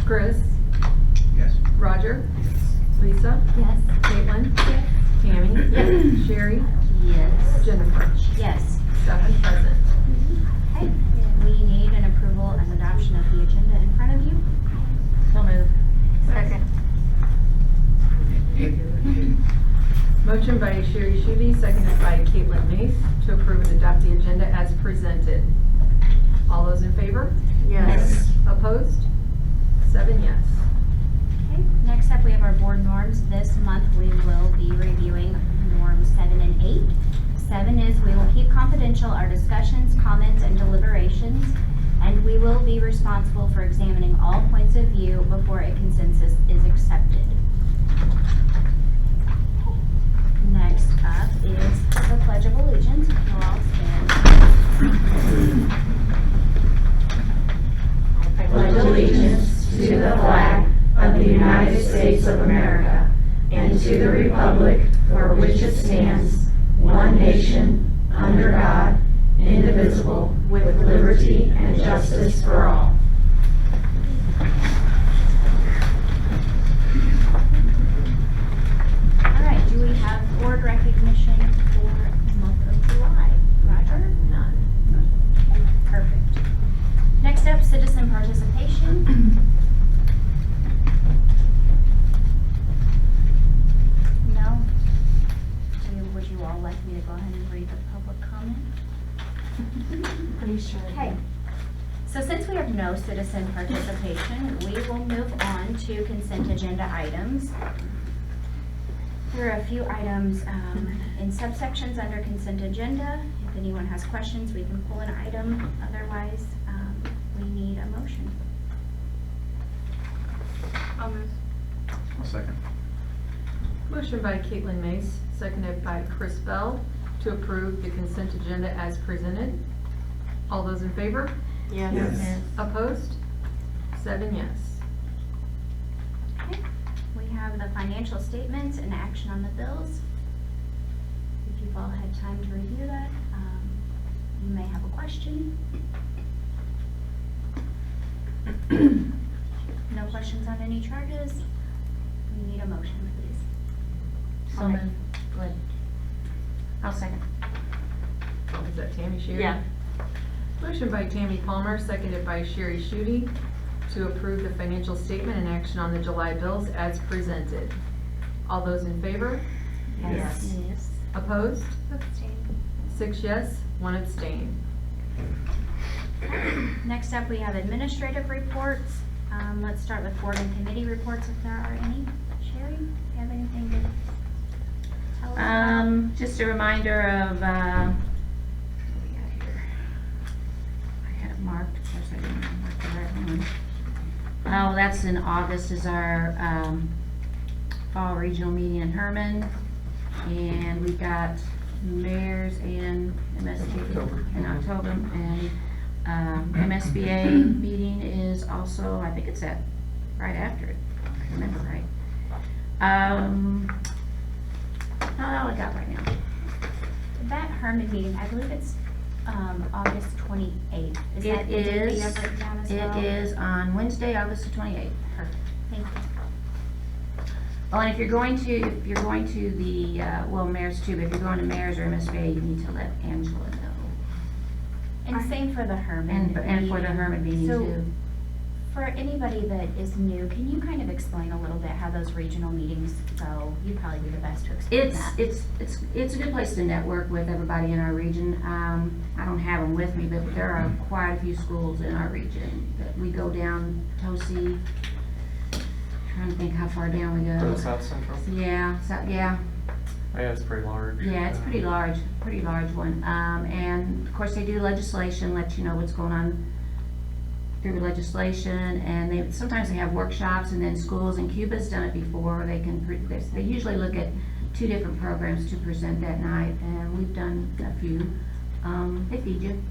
Chris, Yes. Roger, Lisa, Yes. Caitlin, Tammy, Yes. Sherry, Yes. Jennifer. Yes. 7 present. Okay, we need an approval and adoption of the agenda in front of you. So moved. Second. Motion by Sherry Schutte, seconded by Caitlin Mace, to approve and adopt the agenda as presented. All those in favor? Yes. Opposed? 7 yes. Okay, next up we have our board norms. This month we will be reviewing norms 7 and 8. 7 is we will keep confidential our discussions, comments, and deliberations, and we will be responsible for examining all points of view before a consensus is accepted. Next up is the Pledge of Allegiance. You'll all stand. I pledge allegiance to the flag of the United States of America and to the republic for which it stands, one nation, under God, indivisible, with liberty and justice for all. All right, do we have board recognition for the month of July? Roger? None. Perfect. Next up, citizen participation. No? Would you all like me to go ahead and read the public comment? Pretty sure. Okay. So since we have no citizen participation, we will move on to consent agenda items. There are a few items in subsections under consent agenda. If anyone has questions, we can pull an item. Otherwise, we need a motion. I'll move. I'll second. Motion by Caitlin Mace, seconded by Chris Bell, to approve the consent agenda as presented. All those in favor? Yes. Opposed? 7 yes. Okay. We have the financial statements and action on the bills. If you've all had time to review that, you may have a question. No questions on any charges? We need a motion, please. So moved. Go ahead. I'll second. Is that Tammy Sherry? Yeah. Motion by Tammy Palmer, seconded by Sherry Schutte, to approve the financial statement and action on the July bills as presented. All those in favor? Yes. Opposed? Abstain. 6 yes, 1 abstain. Next up, we have administrative reports. Let's start with board and committee reports if there are any. Sherry, do you have anything to tell us about? Just a reminder of, what do we got here? I had it marked, of course I didn't mark the right one. Oh, that's in August is our, fall regional meeting in Herman. And we've got mayors and MSBA in October, and MSBA meeting is also, I think it's right after it, if I remember right. Oh, I got right now. That Herman meeting, I believe it's August 28th. Is that It the date that you is, have written down as well? it is on Wednesday, August the 28th. Perfect. Thank you. Oh, and if you're going to the, well, mayors too, but if you're going to mayors or MSBA, you need to let Angela know. And same for the Herman. And for the Herman meeting So, too. for anybody that is new, can you kind of explain a little bit how those regional meetings go? You'd probably be the best to explain that. It's a good place to network with everybody in our region. I don't have them with me, but there are quite a few schools in our region that we go down Tosi. Trying to think how far down we For the go. South Central? Yeah, yeah, Yeah, it's pretty large. yeah, it's pretty large one. And of course they do legislation, let you know what's going on through legislation, and sometimes they have workshops, and then schools, and Cuba's done it before. They usually look at 2 different programs to present that night, and we've done a few. They feed you.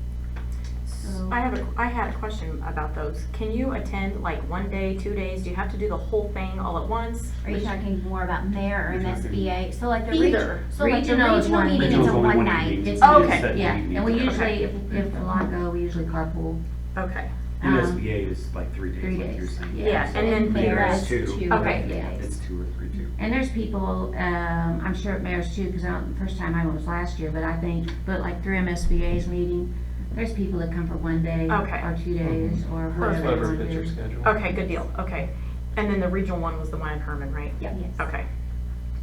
So, I had a question about those. Can you attend like 1 day, 2 days? Do you have to do the whole thing all at once? Are you talking more about mayor or MSBA? So like the Either. Regional is one- meeting is a Regional's only one one night. meeting. it's Okay. yeah, and we usually, Okay. if a lot go, we usually carpool. Okay. USBA is like 3 days, 3 like you're days. saying. Yeah, so and then Mayor's Mayor's two. Okay. days. It's 2 or 3 too. And there's people, I'm sure at Mayor's too, because the first time I went was last year, but I think, but like through MSBA's meeting, there's people that come for 1 day Okay. or 2 days or whatever they Whatever want to fits your do. schedule. Okay, good deal, okay. And then the regional one was the one in Herman, right? Yes. Okay.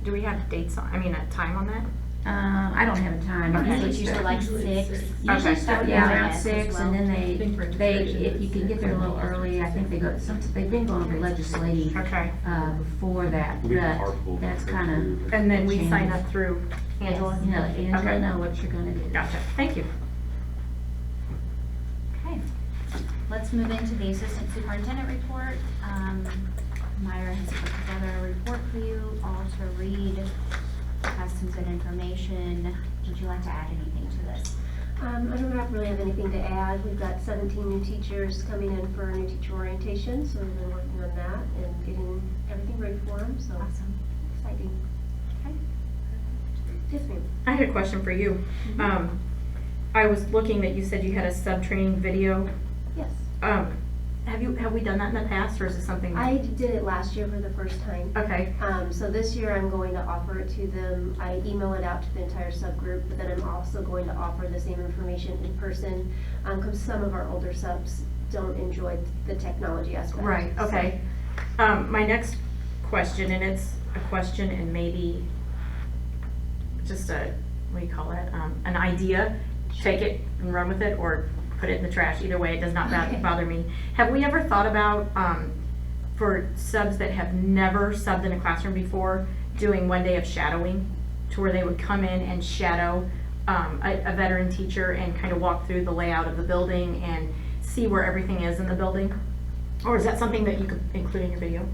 Do we have dates on, a time on that? I don't have a time. Okay. It's usually like 6. Usually Okay. start, Yeah, yeah, around as 6, well. and then I think they, registration if you is- can get there a little early, I think they go, they've been going over legislating, Okay. before that, but that's kinda, And then we sign up through Angela? you know, Angela Okay. know what you're gonna do. Gotcha, thank you. Okay, let's move into the assistant superintendent report. Myra has put together a report for you all to read, has some good information. Would you like to add anything to this? I don't really have anything to add. We've got 17 new teachers coming in for new teacher orientation, so we've been working on that and getting everything ready for them, so Awesome. exciting. Okay. Yes, ma'am. I had a question for you. I was looking that you said you had a sub-training video. Yes. Have we done that in the past, or is it something? I did it last year for the first time. Okay, So this year I'm going to offer it to them. I email it out to the entire subgroup, but then I'm also going to offer the same information in person, because some of our older subs don't enjoy the technology aspect. right, So- okay. My next question, and it's a question and maybe just a, what do you call it, an idea, take it and run with it, or put it in the trash, either way, it does not Okay. bother me. Have we ever thought about, for subs that have never subbed in a classroom before, doing 1 day of shadowing, to where they would come in and shadow a veteran teacher and kind of walk through the layout of the building and see where everything is in the building? Or is that something that you could include in your video?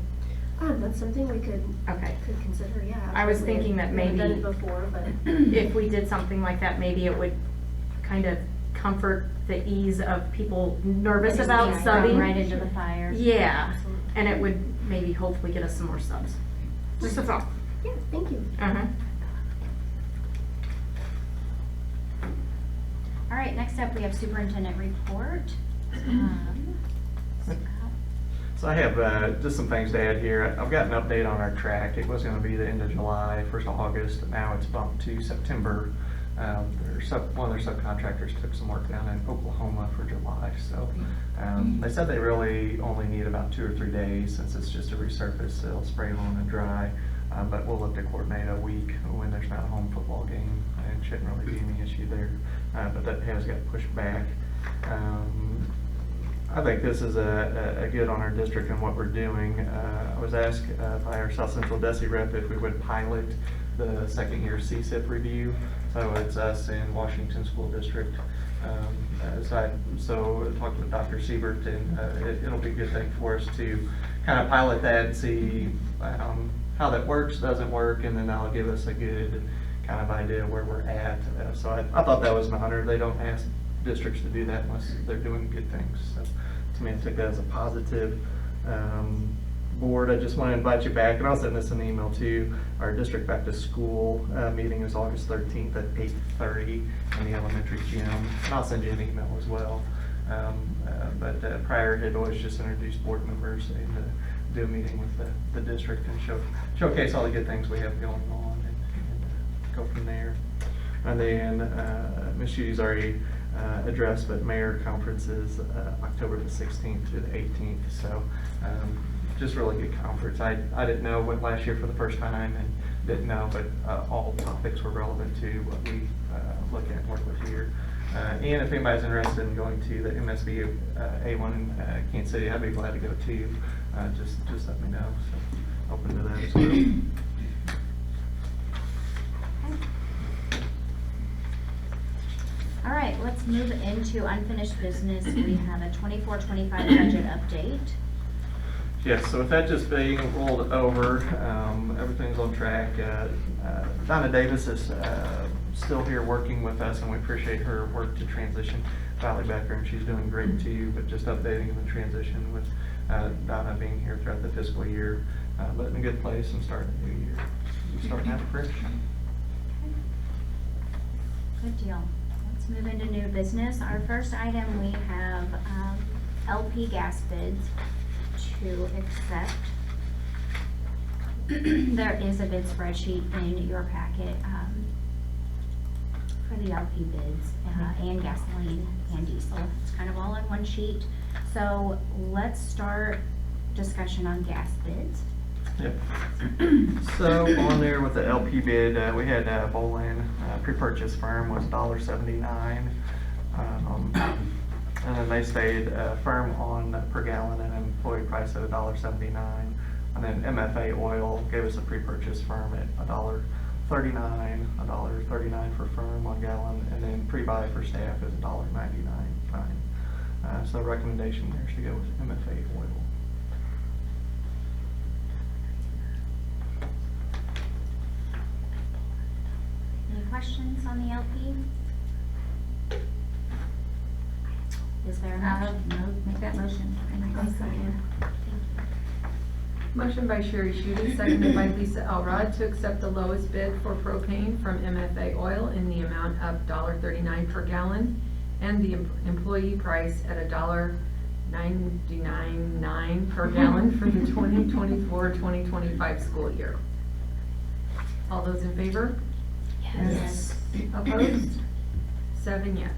That's something we could Okay. consider, yeah. I was absolutely. thinking that We haven't done maybe- it before, but. If we did something like that, maybe it would kind of comfort the ease of people nervous about Yeah, thrown subbing. right into the fire. Yeah, and it would maybe hopefully get us some more subs. Just a thought. Yeah, thank you. Uh-huh. All right, next up, we have superintendent report. So I have just some things to add here. I've got an update on our track. It was going to be the end of July, 1st of August. Now it's bumped to September. One of their subcontractors took some work down in Oklahoma for July. So they said they really only need about 2 or 3 days since it's just a resurface. They'll spray on and dry. But we'll look to coordinate a week when there's not a home football game. And shouldn't really be any issue there. But that has got pushed back. I think this is a good on our district and what we're doing. I was asked by our South Central DESI rep if we would pilot the second year CSIP review. So it's us in Washington School District. So I talked with Dr. Siebert, and it'll be a good thing for us to kind of pilot that and see how that works, doesn't work, and then that'll give us a good kind of idea where we're at. So I thought that was an honor. They don't ask districts to do that unless they're doing good things. So to me, I took that as a positive. Board, I just want to invite you back, and I'll send this in an email too. Our district back to school meeting is August 13th at 8:30 in the elementary gym, and I'll send you an email as well. But prior, it always just introduced board members and do a meeting with the district and showcase all the good things we have going on and go from there. And then Ms. Judy's already addressed, but mayor conference is October the 16th through the 18th. So just really good conference. I didn't know, went last year for the first time and didn't know, but all topics were relevant to what we look at and work with here. And if anybody's interested in going to the MSB A1 in Kansas City, I'd be glad to go too. Just let me know. So open to that as well. All right, let's move into unfinished business. We have a 24-25 budget update. Yes, so with that just being rolled over, everything's on track. Donna Davis is still here working with us, and we appreciate her work to transition Valley Becker, and she's doing great too, but just updating the transition with Donna being here throughout the fiscal year, but in a good place and starting the new year. Starting out fresh. Good deal. Let's move into new business. Our first item, we have LP gas bids to accept. There is a bid spreadsheet in your packet for the LP bids and gasoline and diesel. It's kind of all in one sheet. So let's start discussion on gas bids. Yep. So on there with the LP bid, we had Bolin, pre-purchase firm was $1.79. And then they stayed firm on per gallon and employee price at $1.79. And then MFA Oil gave us a pre-purchase firm at $1.39 for firm 1 gallon, and then pre-buy for staff is $1.99. So recommendation there is to go with MFA Oil. Any questions on the LP? Is there a motion? No, make that motion. Motion by Sherry Schudy, seconded by Lisa Elrod, to accept the lowest bid for propane from MFA Oil in the amount of $1.39 per gallon and the employee price at $1.99 per gallon for the 2024-2025 school year. All those in favor? Yes. Opposed? 7 yes.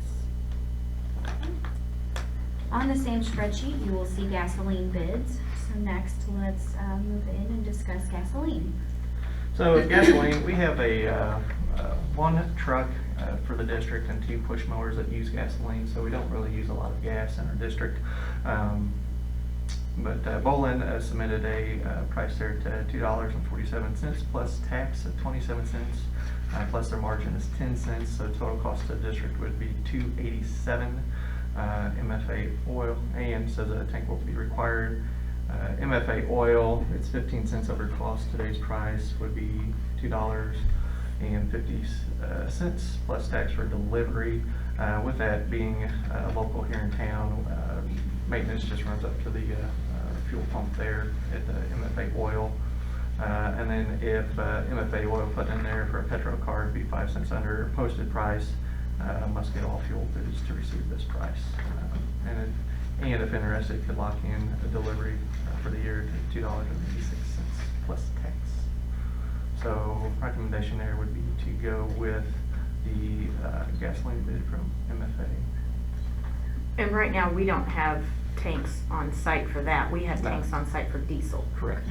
On the same spreadsheet, you will see gasoline bids. So next, let's move in and discuss gasoline. So with gasoline, we have a one truck for the district and 2 push mowers that use gasoline, so we don't really use a lot of gas in our district. But Bolin submitted a price there to $2.47 plus tax of 27 cents, plus their margin is 10 cents, so total cost to the district would be $2.87. MFA Oil, and so the tank will be required. MFA Oil, it's 15 cents over cost. Today's price would be $2.50 plus tax for delivery. With that being local here in town, maintenance just runs up to the fuel pump there at the MFA Oil. And then if MFA Oil put in there for a Petro card, it'd be 5 cents under posted price. Must get all fuel bids to receive this price. And if interested, could lock in a delivery for the year to $2.86 plus tax. So recommendation there would be to go with the gasoline bid from MFA. And right now, we don't have tanks on site for that. We have No. tanks on site for diesel. Correct.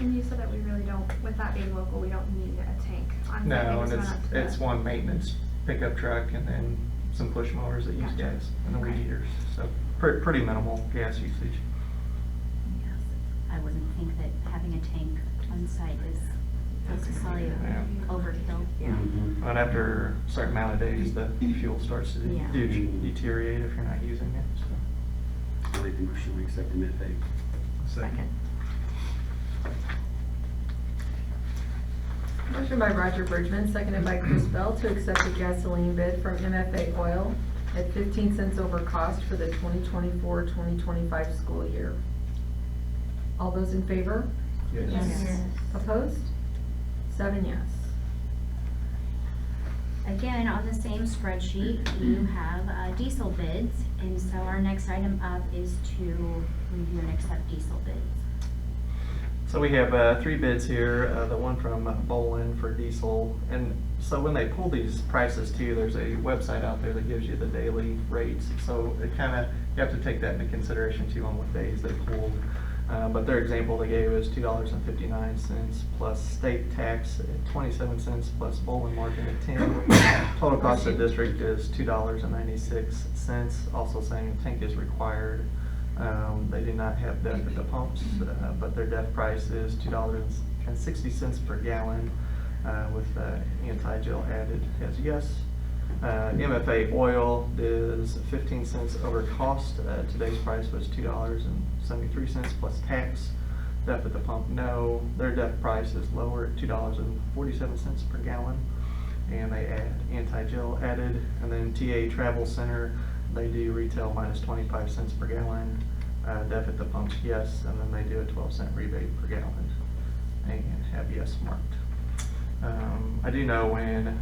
And you said that we really don't, with that being local, we don't need a tank on site. No, They and just run up to it's the- one maintenance pickup truck and then some push mowers that use Gotcha. gas and the weed Okay. eaters. So pretty minimal gas usage. I wouldn't think that having a tank on site is necessarily Yeah. overkill. Yeah. And after a certain amount of days, the fuel starts to Yeah. deteriorate if you're not using it, so. I think we should accept MFA. Second. Motion by Roger Bridgman, seconded by Chris Bell, to accept the gasoline bid from MFA Oil at 15 cents over cost for the 2024-2025 school year. All those in favor? Yes. Opposed? 7 yes. Again, on the same spreadsheet, you have diesel bids, and so our next item up is to review and accept diesel bids. So we have 3 bids here, the one from Bolin for diesel. And so when they pull these prices too, there's a website out there that gives you the daily rates. So it kind of, you have to take that into consideration too on what days they pulled. But their example they gave is $2.59 plus state tax at 27 cents plus Bolin margin at 10. Total cost of the district is $2.96. Also saying tank is required. They do not have DEF at the pumps, but their DEF price is $2.60 per gallon with anti-gel added as yes. MFA Oil is 15 cents over cost. Today's price was $2.73 plus tax. DEF at the pump, no. Their DEF price is lower at $2.47 per gallon. And they add anti-gel added. And then TA Travel Center, they do retail minus 25 cents per gallon. DEF at the pumps, yes. And then they do a 12-cent rebate per gallon and have yes marked. I do know when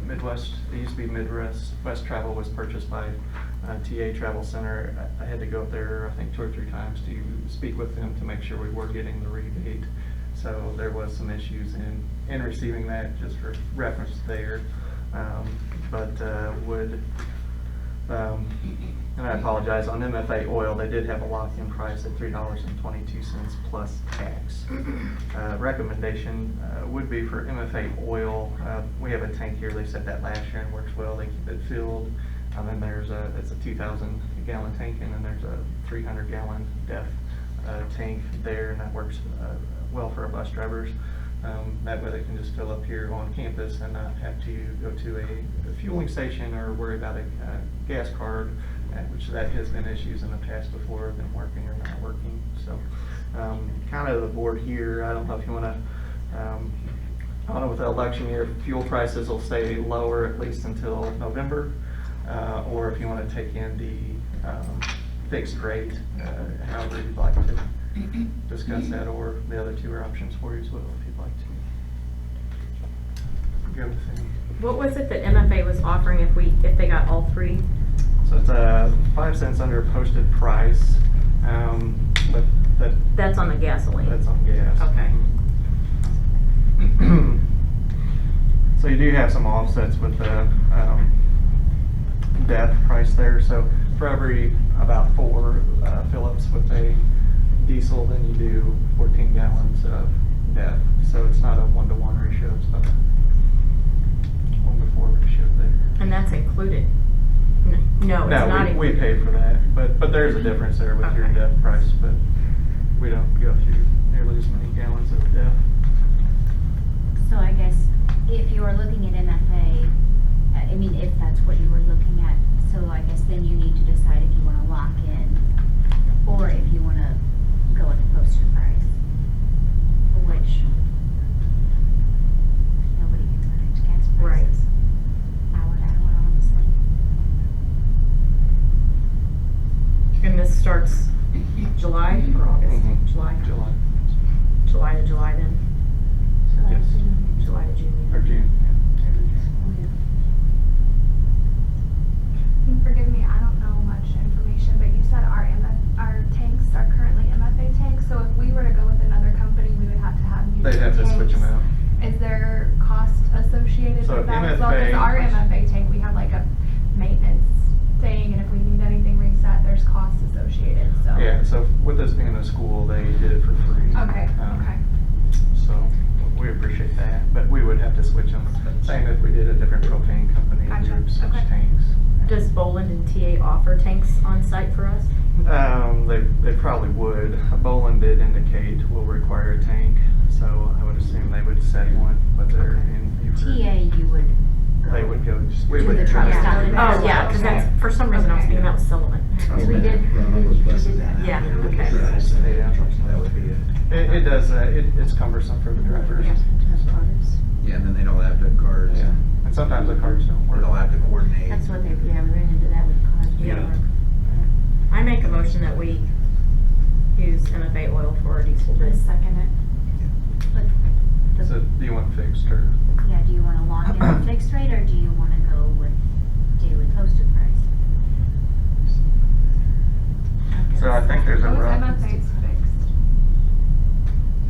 Midwest, it used to be Midwest Travel was purchased by TA Travel Center. I had to go up there, I think 2 or 3 times to speak with them to make sure we were getting the rebate. So there was some issues in receiving that, just for reference there. And I apologize, on MFA oil, they did have a lock-in price at $3.22 plus tax. Recommendation would be for MFA oil, we have a tank here, they said that last year and works well, they keep it filled. And then it's a 2,000 gallon tank, and then there's a 300 gallon DEF tank there, and that works well for our bus drivers. That way they can just fill up here on campus and not have to go to a fueling station or worry about a gas card, which that has been issues in the past before, them working or not working. So kind of the board here, I don't know if you want to, I don't know, with the election year, fuel prices will stay lower at least until November, or if you want to take in the fixed rate, however you'd like to discuss that, or the other 2 are options for you as well if you'd like to. Go with any. What was it that MFA was offering if they got all 3? So it's 5 cents under posted price, but That's on the gasoline. that's on gas. Okay. So you do have some offsets with the DEF price there. So for every about 4 fill-ups with a diesel, then you do 14 gallons of DEF. So it's not a 1-to-1 ratio, it's about a 1-to-4 ratio there. And that's included? No, it's not No, we included. pay for that, but there's a difference there with your Okay. DEF price, but we don't go through nearly as many gallons of DEF. So I guess if you are looking at MFA, I mean, if that's what you were looking at, so I guess then you need to decide if you want to lock in or if you want to go with the posted price, which nobody can predict gas Right. prices. Hour to hour, honestly. And this starts July or August? Mhm. July? July. July to July then? Yes. July to June. Or June, yeah. End of June. And forgive me, I don't know much information, but you said our tanks are currently MFA tanks, so if we were to go with another company, we would have to have new They'd have to switch them tanks. out. Is there cost associated So with that as well? MFA Because our MFA tank, we have like a maintenance thing, and if we need anything reset, there's costs associated, so. Yeah, so with this being a school, they did it for free. Okay, Um, okay. So we appreciate that, but we would have to switch them. Same if we did a different propane company, we Gotcha, would switch okay. tanks. Does Boland and TA offer tanks on site for us? They probably would. Boland did indicate will require a tank, so I would assume they would set one, but they're in Beaufort. TA, you would go. They would go, we To would. the truck try- stop. Oh, yeah, because that's, for some reason I was thinking that was Sullivan. Because we did that. Yeah, okay. Yeah. That would be it. It does, it's cumbersome for the drivers. Yeah, and then they don't have to have cards, Yeah, and and sometimes the cards don't work. they don't have to coordinate. That's what we ran into that with cars. Yeah. I make a motion that we use MFA oil for our diesel I bid. second it. But So do you want fixed or? yeah, do you want to lock in a fixed rate or do you want to go with daily posted price? So I think there's a Those rough. MFA's fixed.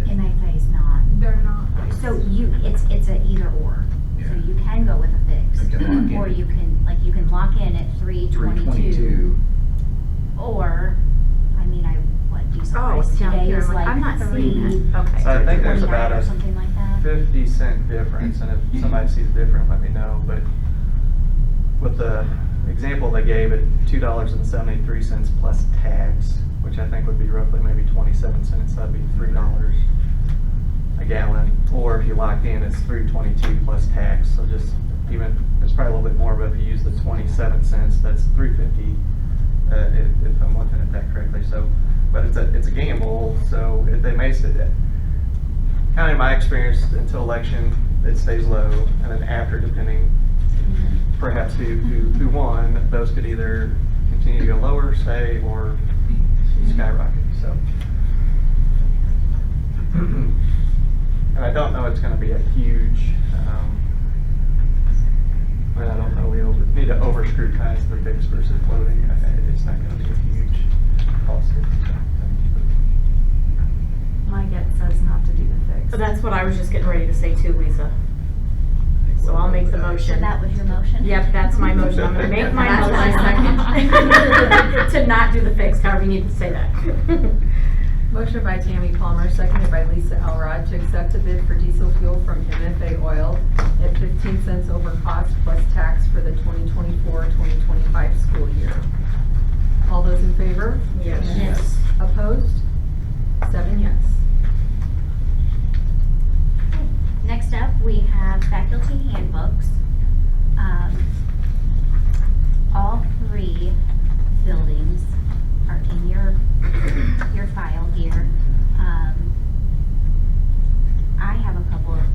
MFA is not. They're not. So it's a either or. So Yeah. you can go with a fixed. They can lock in. Or you can lock in at 322. 322. Or, I mean, diesel Oh, price it's down today here. is I'm like, like I'm not seeing three, that. Okay. So I think there's 29 about or a something like that. 50-cent difference, and if somebody sees different, let me know, but with the example they gave at $2.73 plus tax, which I think would be roughly maybe 27 cents, that'd be $3 a gallon. Or if you locked in, it's $3.22 plus tax, so just even, it's probably a little bit more, but if you use the 27 cents, that's $3.50, if I'm looking at that correctly. So, but it's a gamble, so they may say that. Kind of in my experience, until election, it stays low, and then after, depending perhaps who won, those could either continue to go lower, stay, or skyrocket. So, and I don't know it's going to be a huge And I don't know, we need to over scrutinize the fixed versus floating. It's not gonna be a huge cost. My gut says not to do the fix. So that's what I was just getting ready to say too, Lisa. So I'll make the So motion. that was your motion? Yep, that's my motion. I'm gonna make my That's motion my second. To not do the fixed, however you need to say that. Motion by Tammy Palmer, seconded by Lisa Elrod to accept a bid for diesel fuel from MFA Oil at 15 cents over cost plus tax for the 2024-2025 school year. All those in favor? Yes. Yes. Opposed? 7 yes. Next up, we have faculty handbooks. All 3 buildings are in your file here. I have a couple of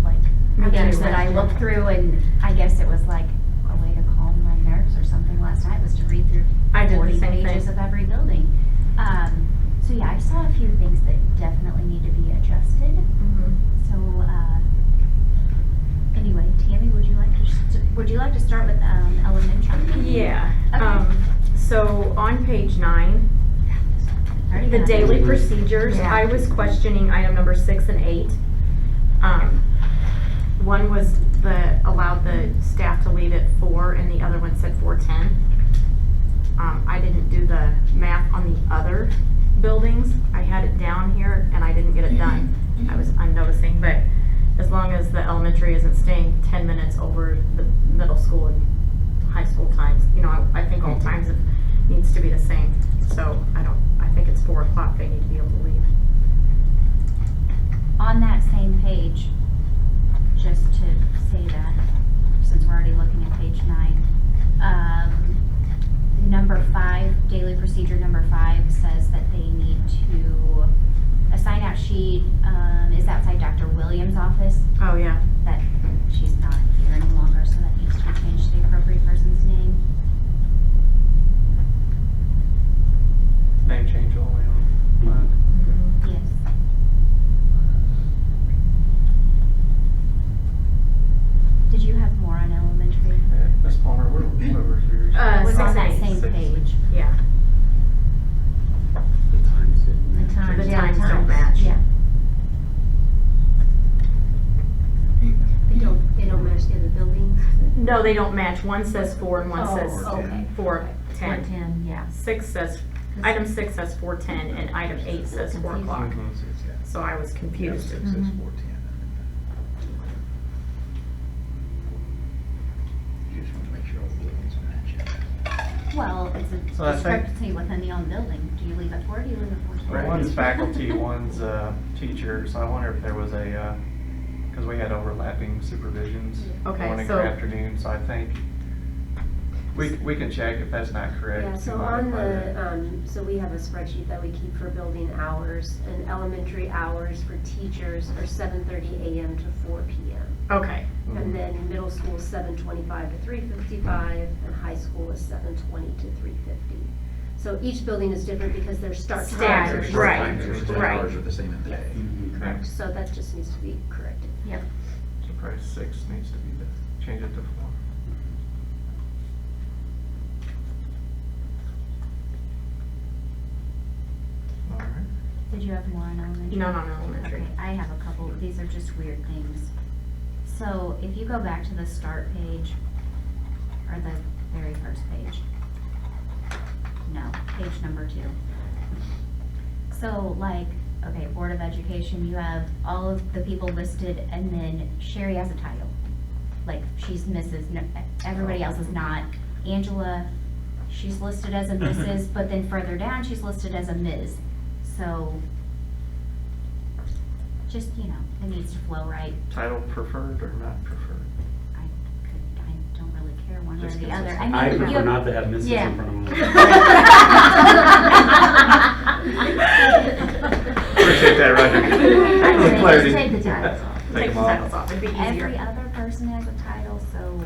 things that I looked through, and I guess it was like a way to calm my nerves or something last night was to read through I did the 40 same pages thing. of every building. So yeah, I saw a few things that definitely need to be adjusted. So, anyway, Tammy, would you like to start with elementary? Yeah. Okay. So on page 9, Already the got it. daily procedures, Yeah. I was questioning item number 6 and 8. One was allowed the staff to leave at 4, and the other one said 4:10. I didn't do the math on the other buildings. I had it down here and I didn't get it done. I'm noticing, but as long as the elementary isn't staying 10 minutes over the middle school and high school times, I think all times it needs to be the same. So I think it's 4 o'clock they need to be able to leave. On that same page, just to say that, since we're already looking at page 9, number 5, daily procedure number 5 says that they need to, a sign-out sheet is outside Dr. Williams' office, Oh, yeah. that she's not here any longer, so that needs to be changed to the appropriate person's name. Name change only on. Yes. Did you have more on elementary? Ms. Palmer, what was yours? It was 6 on and that 8. same Six. page. Yeah. The times didn't The match. times, The yeah, times don't times. match. Yeah. They don't match the other buildings? No, they don't match. One says 4 and one Oh, says okay. 4:10. 4:10, yeah. Item 6 says 4:10 and item 8 says 4 o'clock. Mhm. So I was confused. Six says Mhm. 4:10. You just want to make sure all the buildings match. Well, it's a So I think- discrepancy within the own building. Do you leave at 4 or do you leave at 4:10? One's faculty, one's teacher, so I wonder if there was because we had overlapping supervisions. Okay, Morning so- or afternoon, so I think we can check if that's not correct. Yeah, so to on modify that. so we have a spreadsheet that we keep for building hours, and elementary hours for teachers are 7:30 a.m. to 4 p.m. Okay. And then middle school is 7:25 to 3:55, and high school is 7:20 to 3:50. So each building is different because their start Staggered, times. right. The Right. hours are the same in the day. Correct, so that just needs to be corrected. So probably 6 needs to be change it to 4. All right. Did you have more on elementary? None on elementary. Okay, I have a couple. These are just weird things. So if you go back to the start page, or the very first page. No, page number 2. So okay, Board of Education, you have all of the people listed, and then Sherry has a title. She's Mrs., no, everybody else is not. Angela, she's listed as a Mrs., but then further down, she's listed as a Ms. So, just, it needs to flow right. Title preferred or not preferred? I don't really care one way or Just the 'cause other. it's- I you prefer have- not to have Mrs. Yeah. in front of them. Appreciate that, Roger. I For say clarity. just take the titles off. Take Take them the off. titles off, it'd be Every easier. other person has a title, so,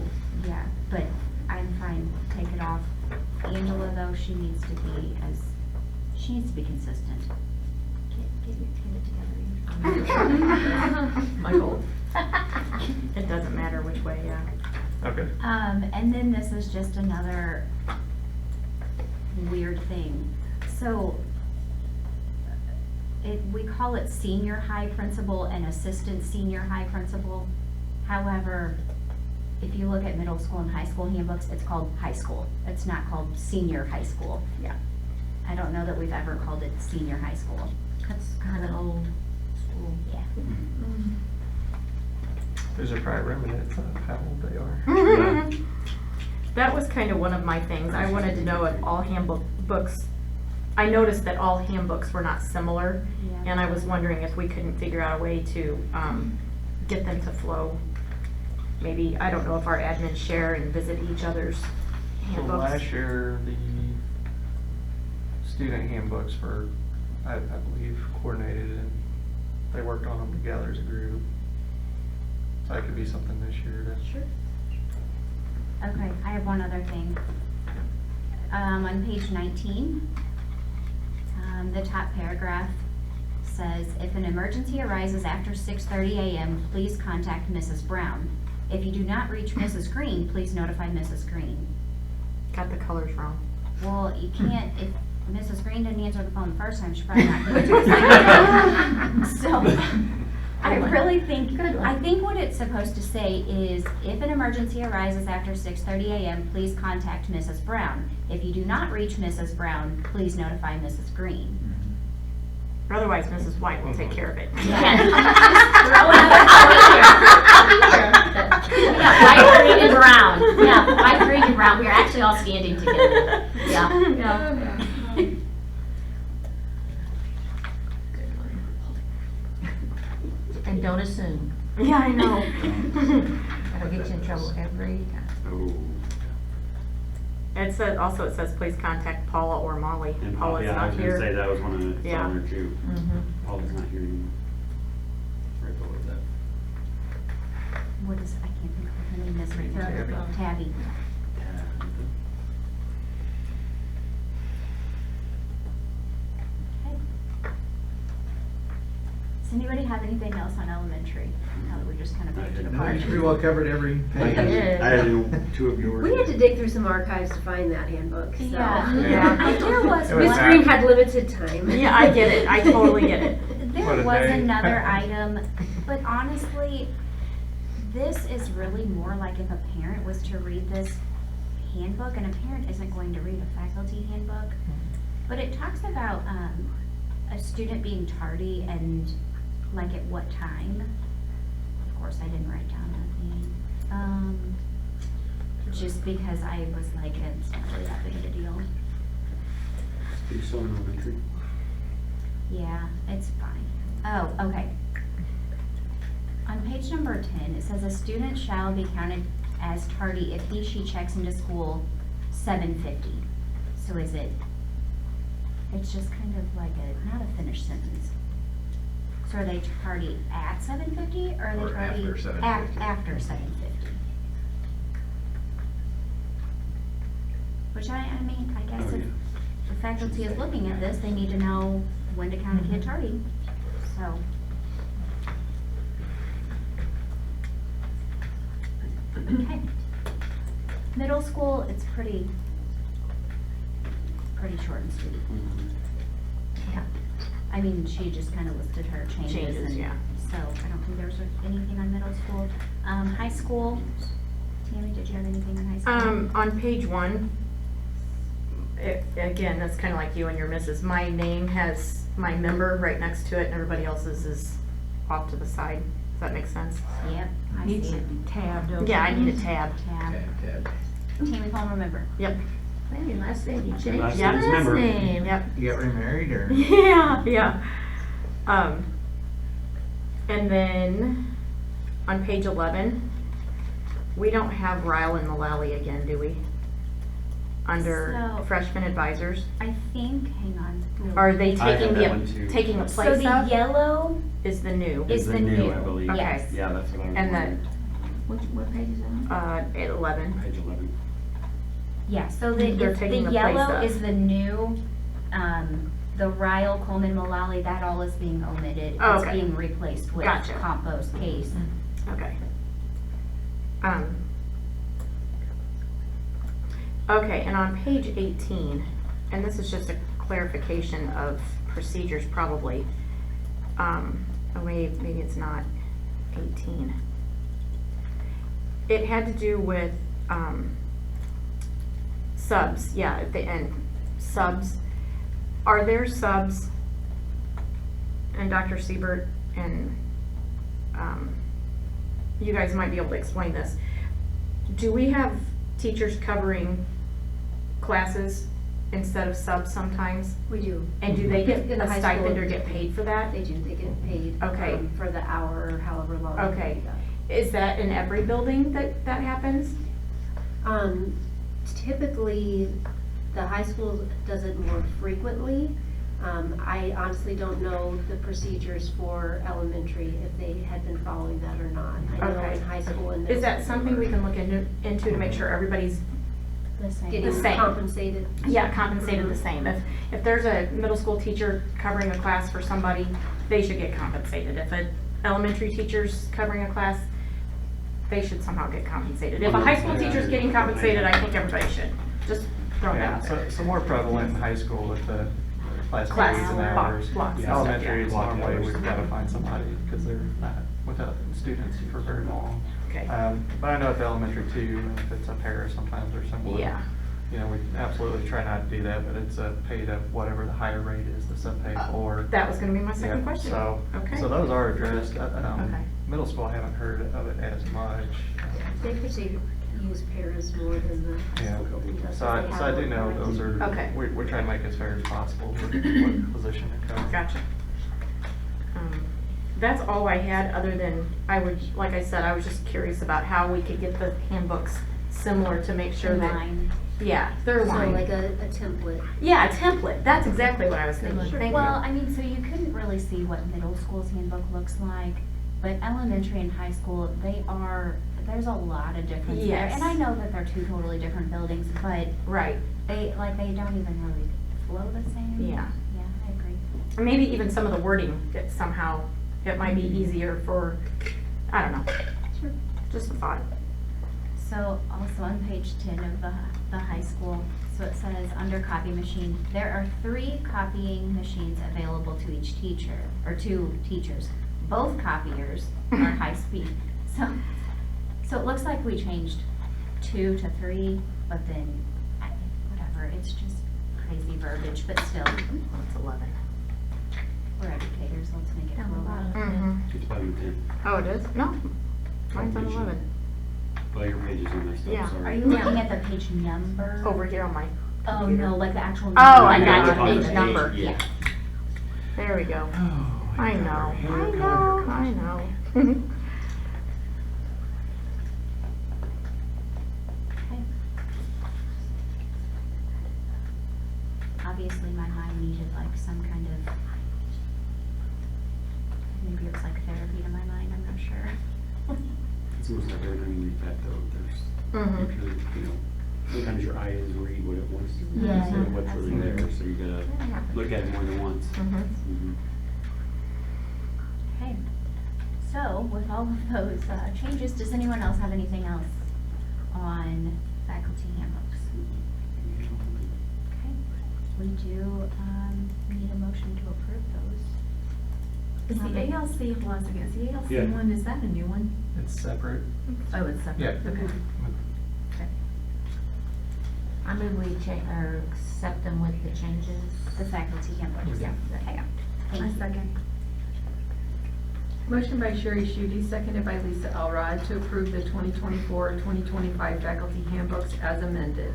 yeah, but I'm fine, take it off. Angela, though, she needs to be consistent. Get it together. My goal. It doesn't matter which way, yeah. Okay. And then this is just another weird thing. So, we call it senior high principal and assistant senior high principal. However, if you look at middle school and high school handbooks, it's called high school. It's not called senior high school. Yeah. I don't know that we've ever called it senior high school. That's kind of old school. Yeah. Those are probably remnants of how old they are. That was kind of one of my things. I wanted to know if all books, I noticed that all handbooks were not similar, Yeah. and I was wondering if we couldn't figure out a way to get them to flow. Maybe, I don't know if our admins share and visit each other's So handbooks. last year, the student handbooks were, I believe, coordinated and they worked on them together as a group. So that could be something this year to. Sure. Okay, I have one other thing. On page 19, the top paragraph says, if an emergency arises after 6:30 a.m., please contact Mrs. Brown. If you do not reach Mrs. Green, please notify Mrs. Green. Got the colors wrong. Well, you can't, if Mrs. Green didn't answer the phone the first time, she's probably not going to do the second time. So, I really think, I think what it's supposed to say is, if an emergency arises after 6:30 a.m., please contact Mrs. Brown. If you do not reach Mrs. Brown, please notify Mrs. Green. Otherwise, Mrs. White will take care of it. Yeah. Throw another White, green, and brown. Yeah, white, green, and brown. We are actually all standing together. Yeah. And don't assume. Yeah, I know. That'll get you in trouble every time. Oh. It says, also it says, please contact Paula or Molly. And Paula's yeah, I not was gonna say here. that was one of the, it's Yeah. on there too. Mm-hmm. Paula's not here anymore. Right below that. What is, I can't think of her name is right now. Tabby. Okay. Does anybody have anything else on elementary? Now that we just kind of picked it No, No, apart. you pretty well covered every I page. had two of yours. We had to dig through some archives to find that handbook, so. Yeah. Yeah. There was It was Miss that. Green had limited time. Yeah, I get it. I totally get it. There What a was day. another item, but honestly, this is really more like if a parent was to read this handbook, and a parent isn't going to read a faculty handbook, but it talks about a student being tardy and like at what time. Of course, I didn't write down anything. Just because I was like, it's not really that big of a deal. You still in elementary? Yeah, it's fine. Oh, okay. On page number 10, it says a student shall be counted as tardy if she checks into school 7:50. So is it, it's just kind of like not a finished sentence. So are they tardy at 7:50 or are they Or tardy? after 7:50. After 7:50. Which I mean, I guess Oh, if yeah. the faculty is looking at this, they need to know when to count a kid tardy, so. Okay. Middle school, it's pretty short and sweet. Yeah. I mean, she just kind of listed her changes. Changes, and yeah. So I don't think there's anything on middle school. High school, Tammy, did you have anything on high school? On page 1, again, that's kind of like you and your missus. My name has my member right next to it, and everybody else's is off to the side. Does that make sense? Yep, I Needs see to it. be tabbed over. Yeah, I need a tab. Tab. Tab. Tammy Palmer member. Yep. Maybe last name, you changed Last your name's last member. name. Yep. You got remarried or? Yeah, yeah. And then on page 11, we don't have Ryle and Mullally again, do we? Under So- freshman advisors? I think, hang on. Are they I have taking that one too. taking the So place the of? yellow Is the new? is the the new, new. I believe. Okay. Yes. Yeah, that's what I was And wondering. What page is that on? At 11. Page 11. Yeah, so They're the taking the place yellow of. is the new, the Ryle, Coleman, Mullally, that all is being omitted. Oh, It's okay. being replaced with Gotcha. compost case. Okay. Okay, and on page 18, and this is just a clarification of procedures probably. Oh, maybe it's not 18. It had to do with subs, yeah, at the end, subs. Are there subs, and Dr. Siebert and you guys might be able to explain this. Do we have teachers covering classes instead of subs sometimes? We do. And do they get In the a high stipend school, or get paid for that? They do, they get paid. Okay. For the hour or however long. Okay. Is that in every building that happens? Typically, the high school does it more frequently. I honestly don't know the procedures for elementary, if they had been following that or not. I know Okay. in high school and. Is that something we can look into to make sure everybody's, The same. Getting the same? compensated? yeah, compensated the same? If there's a middle school teacher covering a class for somebody, they should get compensated. If an elementary teacher's covering a class, they should somehow get compensated. If a high school teacher's getting compensated, I think everybody should. Just throwing it Yeah, out there. so more prevalent in high school with the class Class periods and block- hours. blocks and stuff, Elementary yeah. is normally we've got to find somebody because they're not without students for very long. Okay. But I know at the elementary too, if it's a pair sometimes or something. Yeah. You know, we absolutely try not to do that, but it's paid at whatever the higher rate is, the sub-pay for. That was gonna be my second Yeah, question. So, Okay. so those are addressed. Okay. Middle school, I haven't heard of it as much. They particularly use paras more than the. Yeah, Because so I they do have know one. those are, Okay. we're trying to make it as fair as possible with what position it comes. Gotcha. That's all I had, other than, like I said, I was just curious about how we could get the handbooks similar to make sure that. Line. Yeah, they're So aligned. like a template. Yeah, a template, that's exactly what I was thinking, thank Well, you. I mean, so you couldn't really see what middle school's handbook looks like, but elementary and high school, there's a lot of difference there. Yes. And I know that they're two totally different buildings, but Right, they don't even really flow the same. yeah. Yeah, I agree. Or maybe even some of the wording that somehow, it might be easier for, I don't know. Sure. Just a thought. So also on page 10 of the high school, so it says under copy machine, there are 3 copying machines available to each teacher, or 2 teachers. Both copiers are high speed. So it looks like we changed 2 to 3, but then, whatever, it's just crazy verbiage, but still, It's 11. we're educators, let's make it Down the flow. bottom. It's probably 10. Oh, it is? No, mine's on Copy 11. Well, your page is in there, so Yeah. I'm sorry. Are you looking at the page number? Over here on my Oh, computer. no, like the actual. Oh, I number. got Yeah, you, on page the number. Yeah. There we go. Oh, I know. I know. Obviously, my mind needed like some kind of, maybe it was like therapy to my mind, I'm not sure. It's almost like every time you read that though, there's, Mhm. actually, you know, sometimes your eyes read what it wants to read Yeah, instead of what's really absolutely. there, so you gotta look at it more than once. Mhm. Mhm. Okay, so with all of those changes, does anyone else have anything else on faculty handbooks? Okay, we do need a motion to approve those. Is the ALC, hold on a second, is the ALC Yeah. one, is that a new one? It's separate. Oh, it's separate, Yeah. okay. I move we or accept them with the changes. The faculty handbooks. Yeah. Okay, I thank you. second. Motion by Sherry Schudy, seconded by Lisa Elrod, to approve the 2024-2025 faculty handbooks as amended.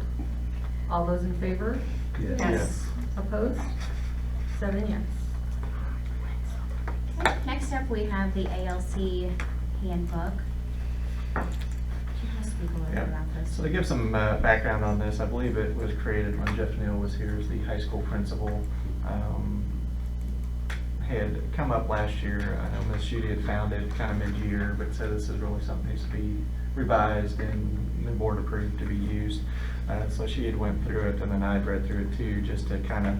All those in favor? Yes. Opposed? 7 yes. Okay, next up, we have the ALC handbook. Could you just speak a little bit Yeah. about this? So to give some background on this, I believe it was created when Jeff Neal was here as the high school principal. Had come up last year. I know Ms. Schudy had found it kind of mid-year, but said this is really something that needs to be revised and the board approved to be used. So she had went through it, and then I'd read through it too, just to kind of,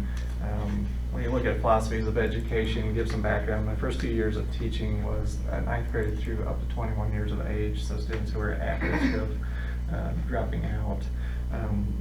when you look at philosophies of education, give some background. My first 2 years of teaching was 9th grade through up to 21 years of age, so students who were at risk of dropping out.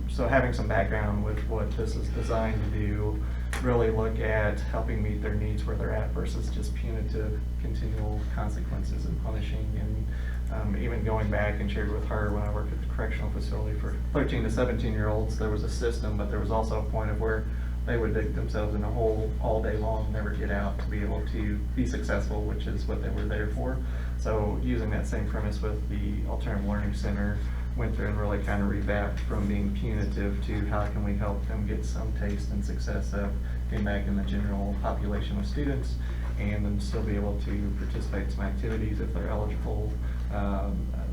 So having some background with what this is designed to do, really look at helping meet their needs where they're at versus just punitive, continual consequences and punishing. And even going back and shared with her when I worked at the correctional facility for 13 to 17-year-olds, there was a system, but there was also a point of where they would dig themselves in a hole all day long, never get out to be able to be successful, which is what they were there for. So using that same premise with the Alternative Learning Center, went through and really kind of revamped from being punitive to how can we help them get some taste and success of getting back in the general population of students, and then still be able to participate in some activities if they're eligible,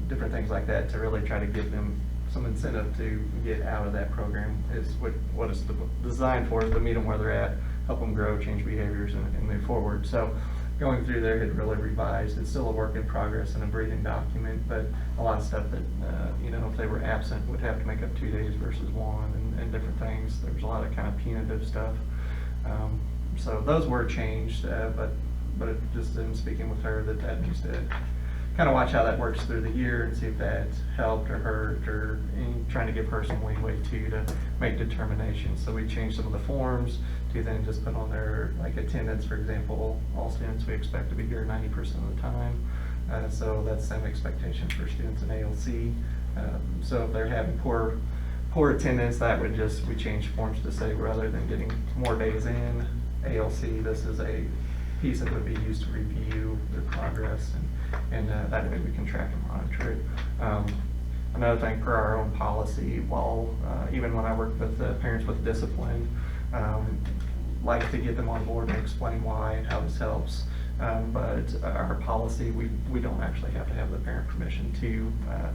different things like that, to really try to give them some incentive to get out of that program is what it's designed for, to meet them where they're at, help them grow, change behaviors, and move forward. So going through there had really revised. It's still a work in progress and a breathing document, but a lot of stuff that, if they were absent, would have to make up 2 days versus 1, and different things. There was a lot of kind of punitive stuff. So those were changed, but it just in speaking with her that needs to kind of watch how that works through the year and see if that helped or hurt, or trying to give her some leeway too to make determinations. So we changed some of the forms to then just put on their, like, attendance, for example. All students we expect to be here 90% of the time. So that's the same expectation for students in ALC. So if they're having poor attendance, that would we change forms to say, rather than getting more days in ALC, this is a piece that would be used to review their progress, and that way we can track and monitor it. Another thing, per our own policy, while even when I work with the parents with discipline, like to get them on board and explain why and how this helps. But our policy, we don't actually have to have the parent permission to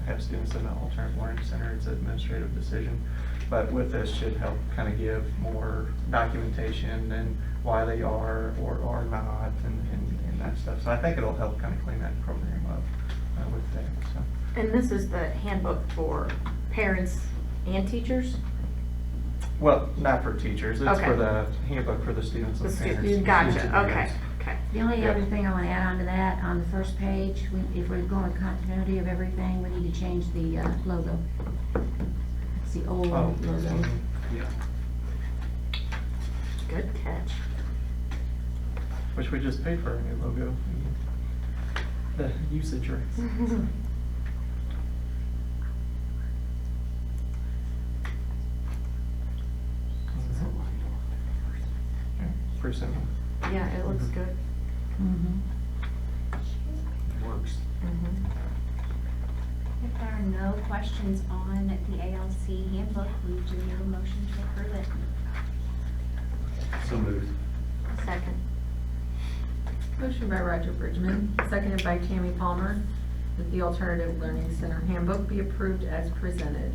have students in the Alternative Learning Center. It's an administrative decision. But with this should help kind of give more documentation and why they are or are not, and that stuff. So I think it'll help kind of clean that program up with that. So. And this is the handbook for parents and teachers? Well, not for teachers. It's Okay. for the handbook for the students and The parents. students, gotcha, okay, okay. The only Yep. other thing I want to add on to that, on the first page, if we're going with continuity of everything, we need to change the logo. It's the old Oh. logo. Yeah. Good catch. Which we just paid for a new logo. The usage rates. Yeah, pretty simple. Yeah, it looks good. Mhm. Works. If there are no questions on the ALC handbook, we do need a motion to approve it. So moved. Second. Motion by Roger Bridgman, seconded by Tammy Palmer, that the Alternative Learning Center handbook be approved as presented.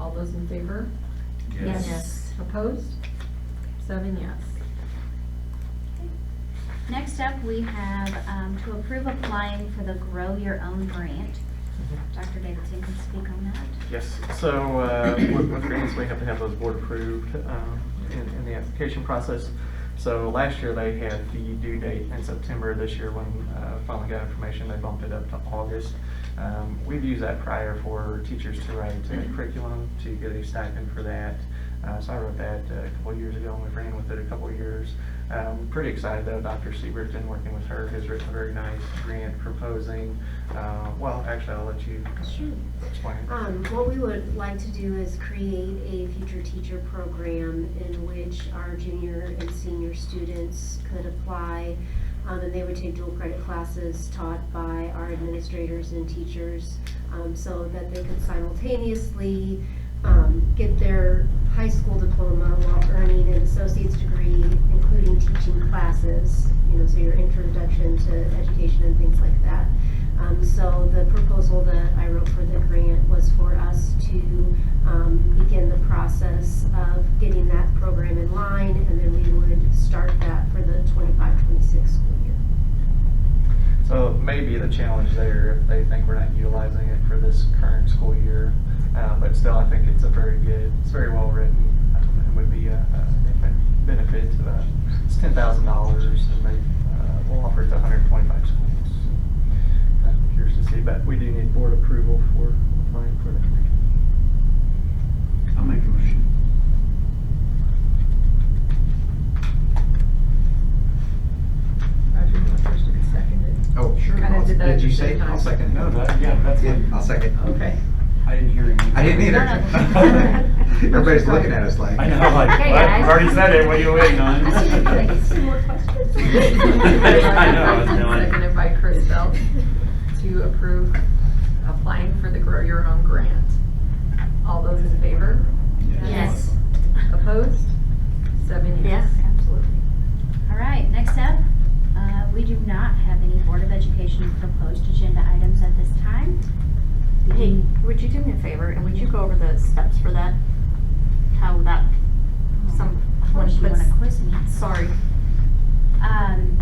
All those in favor? Yes. Opposed? 7 yes. Next up, we have to approve applying for the Grow Your Own grant. Dr. Davidson can speak on that. Yes, so with grants, we have to have those board approved in the application process. So last year they had the due date in September. This year, when finally got information, they bumped it up to August. We've used that prior for teachers to write a curriculum to get a stipend for that. So I wrote that a couple of years ago, and we ran with it a couple of years. Pretty excited though. Dr. Siebert, been working with her, has written a very nice grant proposing. Well, actually, I'll let you explain. What we would like to do is create a future teacher program in which our junior and senior students could apply, and they would take dual credit classes taught by our administrators and teachers, so that they could simultaneously get their high school diploma while earning an associate's degree, including teaching classes, so your introduction to education and things like that. So the proposal that I wrote for the grant was for us to begin the process of getting that program in line, and then we would start that for the 25-26 school year. So maybe the challenge there, if they think we're not utilizing it for this current school year, but still I think it's it's very well written, and would be a benefit to that. It's $10,000, and they will offer it to 125 schools. I'm curious to see, but we do need board approval for applying for that. did that at Did you the say? same time. I'll second it. No, yeah, that's Yeah, fine. I'll second. Okay. I didn't hear him. I didn't either. Everybody's looking at us like. I know, like, Okay, what? guys. You've already said it, what are you waiting on? I was gonna be like, some more questions? I know, I was Roger feeling- Bridgman, seconded by Chris Belt, to approve applying for the Grow Your Own grant. All those in favor? Yes. Opposed? 7 yes. Yeah, absolutely. All right, next up, we do not have any Board of Education proposed agenda items at this time. Hey, would you do me a favor, and would you go over the steps for that? How that, some, Of course, you puts, wanna quiz me. sorry, Um,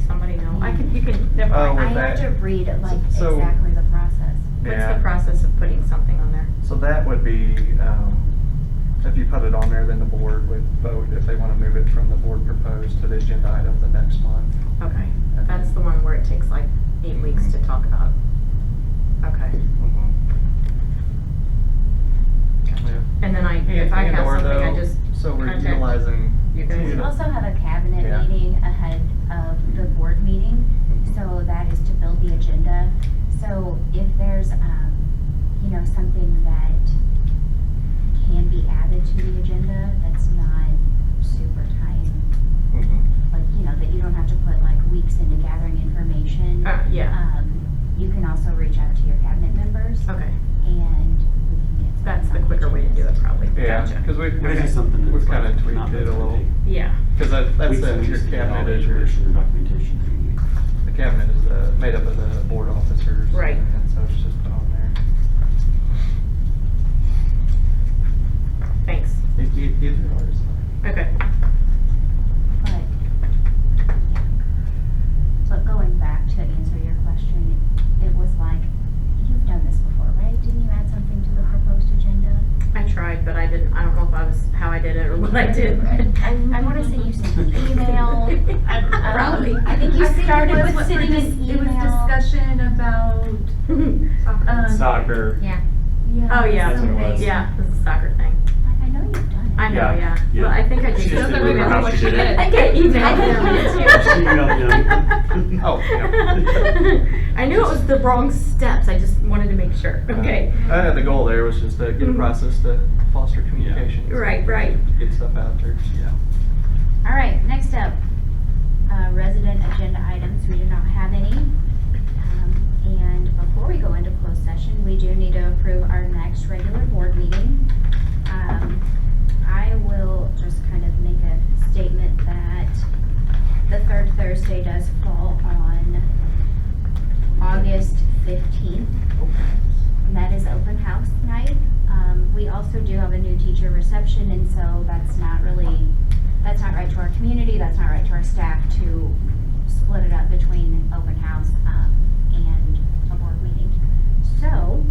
somebody know, you can, never Oh, mind. I with have that- to read like so- exactly the process. What's Yeah. the process of putting something on there? So that would be, if you put it on there, then the board would vote if they want to move it from the board proposed to the agenda item the next month. Okay, that's the one where it takes like 8 weeks to talk about. Okay, Yeah. and then if I have And/or something, I though, just so we're contact utilizing. you guys. We also have a cabinet Yeah. meeting ahead of the board meeting, Mhm. so that is to build the agenda. So if there's, something that can be added to the agenda that's not super time, Mhm. like, that you don't have to put like weeks into gathering information. Yeah, You can also reach out to your cabinet members okay, and we can get. that's the something on quicker way to do it probably. Yeah, Gotcha. because But is it something that's we've kind of like tweaked not it a little. Yeah, Because that's Weeks and your weeks to get all cabinet the is your, information or documentation that you need. the cabinet is made up of the board officers. Right. And so it's just put on there. thanks. Either or is fine. Okay. But, yeah. But going back to answer your question, it was like, you've done this before, right? Didn't you add something to the proposed agenda? I tried, but I don't know if I was, how I did it or what I did. I wanna say you sent an email. Probably. I think you started it with was sending an It was email. discussion about, Soccer. Yeah, Oh, yeah, That's what it was. yeah, this is a soccer thing. like, I know you've done it. I know, Yeah, yeah. yeah. Well, I think I did. She just doesn't didn't remember remember how what she she did did. it. I get emailed I them. She emailed him. Oh, yeah. I knew it was the wrong steps, I just wanted to make sure, okay. The goal there was just to get a Mhm. process to foster communication. Right, right. Get stuff out there. Yeah. All right, next up, resident agenda items, we do not have any. And before we go into closed session, we do need to approve our next regular board meeting. I will just kind of make a statement that the third Thursday does fall on August 15th. And that is open house night. We also do have a new teacher reception, and so that's not right to our community, that's not right to our staff to split it up between open house and a board meeting. So,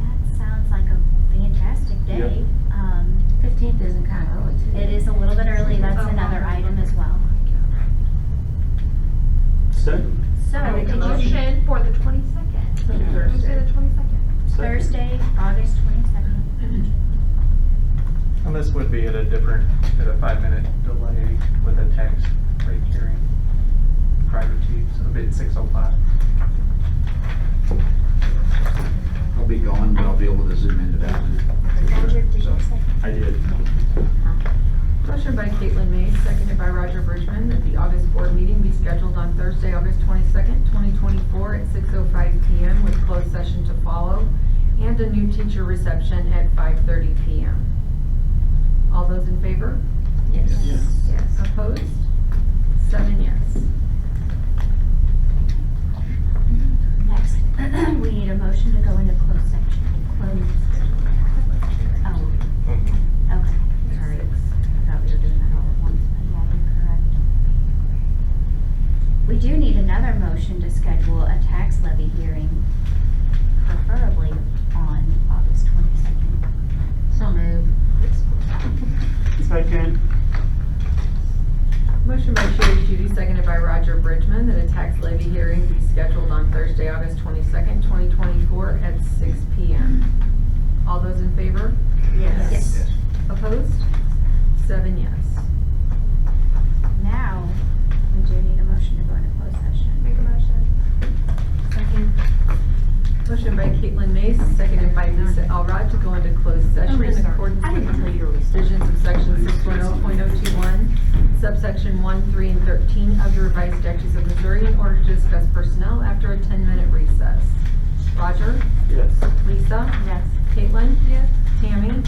that sounds like a fantastic day. 15th isn't kind of early too. It is a little bit early, that's another item as well. So, So, I make a did you- motion for the 22nd. Thursday, the 22nd. Thursday, August 22nd. And this would be at a 5-minute delay with a text rate hearing prior to, so it'd be at 6:05. I'll be gone, but I'll be able to zoom into that. Roger, did you say? I did. Motion by Caitlin May, seconded by Roger Bridgman, that the August board meeting be scheduled on Thursday, August 22nd, 2024 at 6:05 PM with closed session to follow, and a new teacher reception at 5:30 PM. All those in favor? Yes. Yes. Opposed? 7 yes. Next, we need a motion to go into closed section. Oh, okay, sorry. I thought we were doing that all at once, but yeah, you're correct. We do need another motion to schedule a tax levy hearing, preferably on August 22nd. So moved. Second. Motion by Sherry Judy, seconded by Roger Bridgman, that a tax levy hearing be scheduled on Thursday, August 22nd, 2024 at 6 PM. All those in favor? Yes. Opposed? 7 yes. Now, we do need a motion Scott to go into closed session in accordance I didn't tell with you to restart. provisions of section 610.021, subsection 1, 3, and 13 of the revised statutes of Missouri in order to discuss personnel after a 10-minute recess. Roger? Yes. Lisa? Yes. Caitlin? Yes. Tammy?